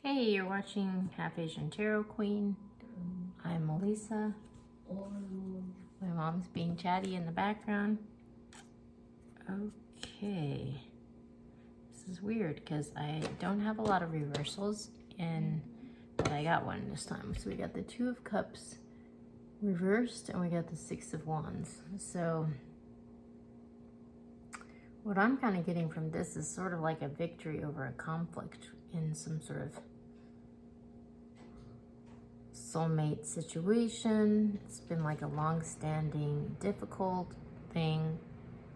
Hey, you're watching Half Asian Tarot Queen. I'm Melissa. My mom's being chatty in the background. Okay. This is weird because I don't have a lot of reversals, but I got one this time. So we got the Two of Cups reversed and we got the Six of Wands. So what I'm kind of getting from this is sort of like a victory over a conflict in some sort of soulmate situation. It's been like a long-standing, difficult thing.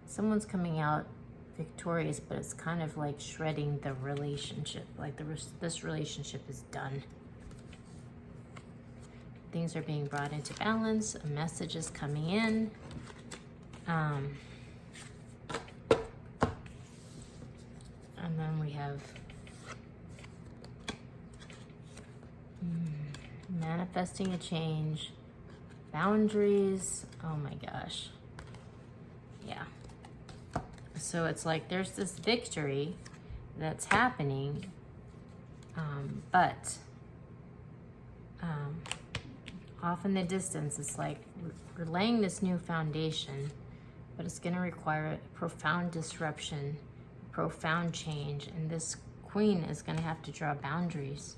Someone's coming out victorious, but it's kind of like shredding the relationship. Like this relationship is done. Things are being brought into balance. A message is coming in. And then we have manifesting a change, boundaries. Oh my gosh. Yeah. So it's like there's this victory that's happening, but off in the distance, it's like we're laying this new foundation, but it's going to require a profound disruption, profound change, and this queen is going to have to draw boundaries,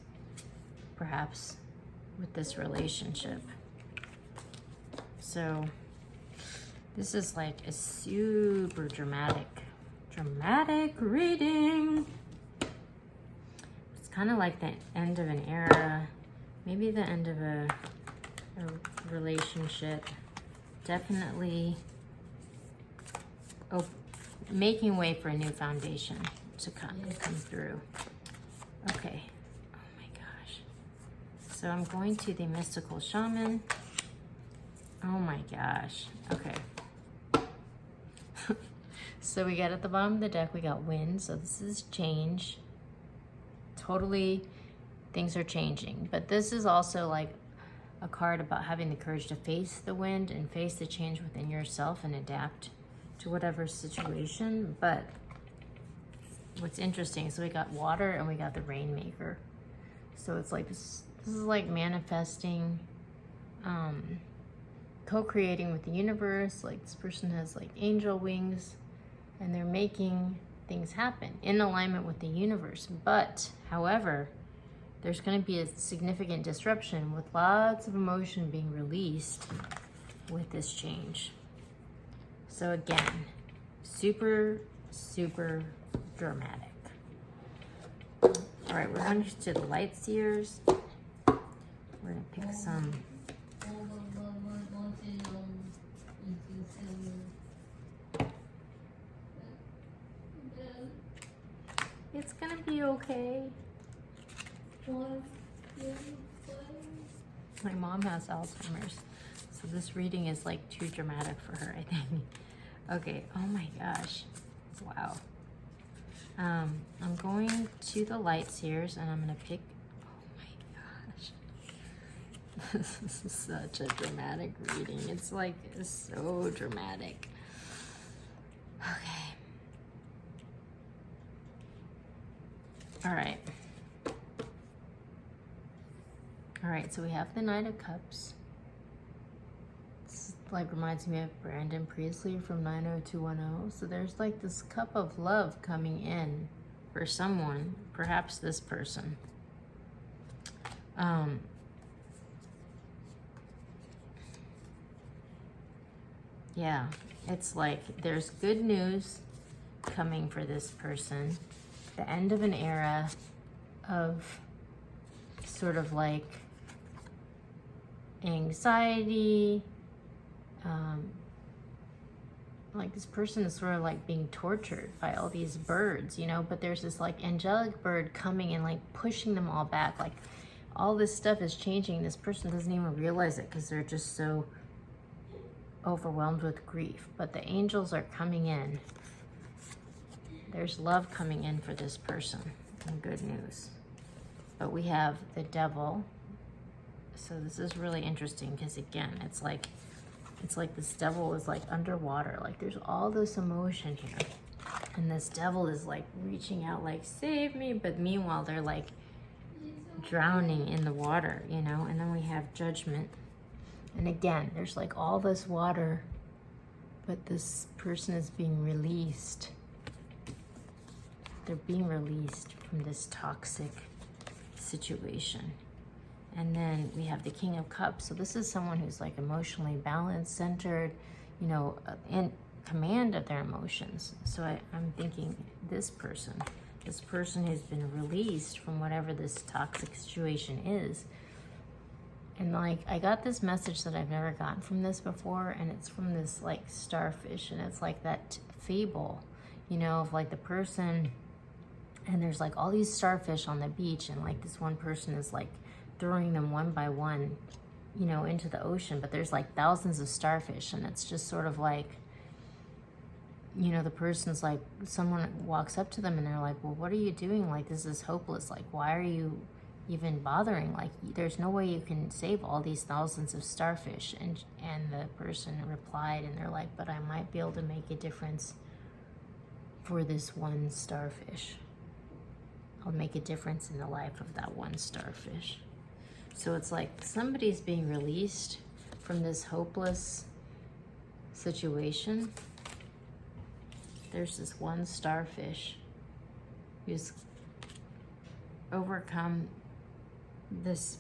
perhaps, with this relationship. So this is like a super dramatic reading. It's kind of like the end of an era, maybe the end of a relationship. Definitely making way for a new foundation to come through. Okay. So I'm going to the Mystical Shaman. Oh my gosh. Okay. So we got at the bottom of the deck, we got wind. So this is change. Totally, things are changing. But this is also like a card about having the courage to face the wind and face the change within yourself and adapt to whatever situation. But what's interesting, so we got water and we got the rainmaker. So it's like this is like manifesting, co-creating with the universe. Like this person has like angel wings and they're making things happen in alignment with the universe. But however, there's going to be a significant disruption with lots of emotion being released with this change. So again, super dramatic. All right, we're going to the light seers. We're gonna pick some. It's gonna be okay. My mom has Alzheimer's, so this reading is like too dramatic for her, I think. Okay, oh my gosh, wow. I'm going to the light seers and I'm gonna pick. This is such a dramatic reading. It's like so dramatic. Okay. All right. All right, so we have the Knight of Cups. This like reminds me of Brandon Priestley from 90210. So there's like this cup of love coming in for someone, perhaps this person. Yeah, it's like there's good news coming for this person. The end of an era of sort of like anxiety. Like this person is sort of like being tortured by all these birds, you know, but there's this like angelic bird coming and like pushing them all back. Like all this stuff is changing. This person doesn't even realize it because they're just so overwhelmed with grief, but the angels are coming in. There's love coming in for this person and good news. But we have the devil. So this is really interesting because again, it's like this devil is like underwater. Like there's all this emotion here. And this devil is like reaching out like, save me. But meanwhile, they're like drowning in the water, you know. And then we have Judgment. And again, there's like all this water, but this person is being released. They're being released from this toxic situation. And then we have the King of Cups. So this is someone who's like emotionally balanced, centered, you know, in command of their emotions. So I'm thinking this person who's been released from whatever this toxic situation is. And like, I got this message that I've never gotten from this before, and it's from this like starfish, and it's like that fable, you know, of like the person, and there's like all these starfish on the beach, and like this one person is like throwing them one by one, you know, into the ocean, but there's like thousands of starfish, and it's just sort of like, you know, the person's like, someone walks up to them and they're like, well, what are you doing? Like, this is hopeless. Like, why are you even bothering? Like, there's no way you can save all these thousands of starfish. And the person replied, and they're like, but I might be able to make a difference for this one starfish. I'll make a difference in the life of that one starfish. So it's like somebody's being released from this hopeless situation. There's this one starfish who's overcome this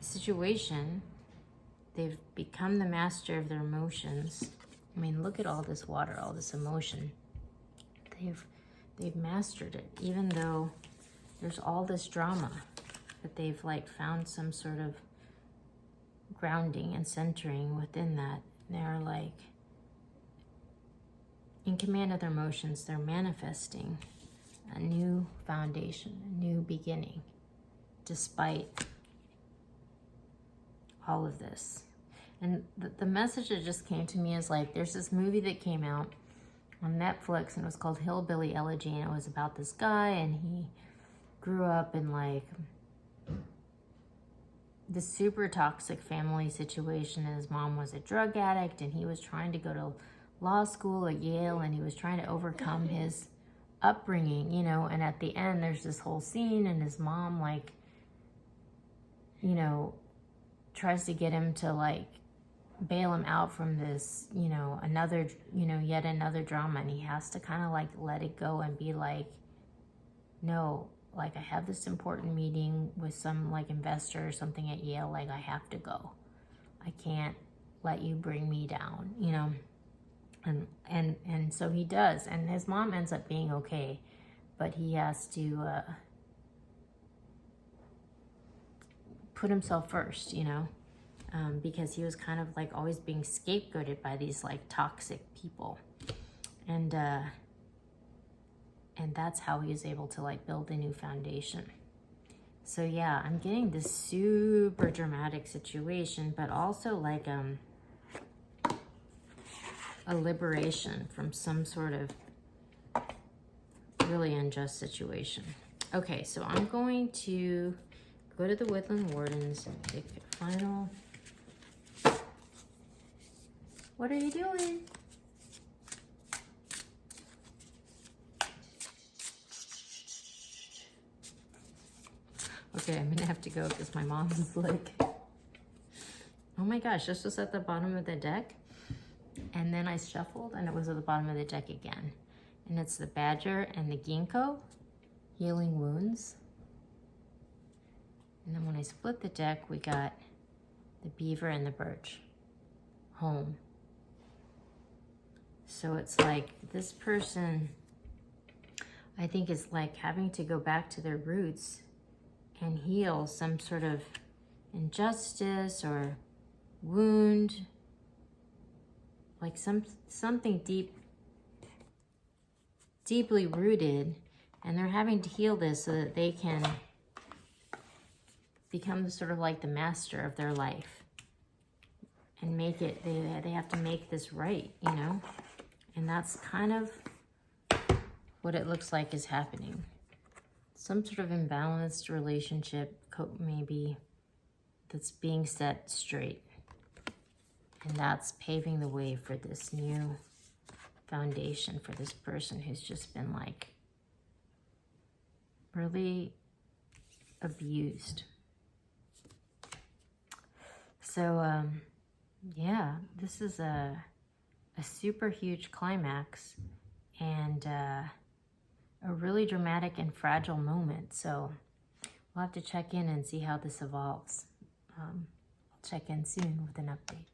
situation. They've become the master of their emotions. I mean, look at all this water, all this emotion. They've mastered it, even though there's all this drama, but they've like found some sort of grounding and centering within that. They're like in command of their emotions. They're manifesting a new foundation, a new beginning, despite all of this. And the message that just came to me is like, there's this movie that came out on Netflix, and it was called Hillbilly Elegy, and it was about this guy, and he grew up in like this super toxic family situation, and his mom was a drug addict, and he was trying to go to law school at Yale, and he was trying to overcome his upbringing, you know. And at the end, there's this whole scene, and his mom, like, you know, tries to get him to like bail him out from this, you know, another, you know, yet another drama, and he has to kind of like let it go and be like, no, like, I have this important meeting with some like investor or something at Yale, like, I have to go. I can't let you bring me down, you know. And so he does, and his mom ends up being okay, but he has to put himself first, you know, because he was kind of like always being scapegoated by these like toxic people, and that's how he was able to like build a new foundation. So yeah, I'm getting this super dramatic situation, but also like a liberation from some sort of really unjust situation. Okay, so I'm going to go to the Woodland Wardens and pick a final. What are you doing? Okay, I'm gonna have to go because my mom is like, oh my gosh, this was at the bottom of the deck. And then I shuffled and it was at the bottom of the deck again. And it's the Badger and the Ginkgo, Healing Wounds. And then when I split the deck, we got the Beaver and the Birch, Home. So it's like this person, I think, is like having to go back to their roots and heal some sort of injustice or wound, like something deeply rooted, and they're having to heal this so that they can become sort of like the master of their life and make it, they have to make this right, you know. And that's kind of what it looks like is happening. Some sort of imbalanced relationship, maybe, that's being set straight. And that's paving the way for this new foundation for this person who's just been like really abused. So, yeah, this is a super huge climax and a really dramatic and fragile moment. So we'll have to check in and see how this evolves. I'll check in soon with an update.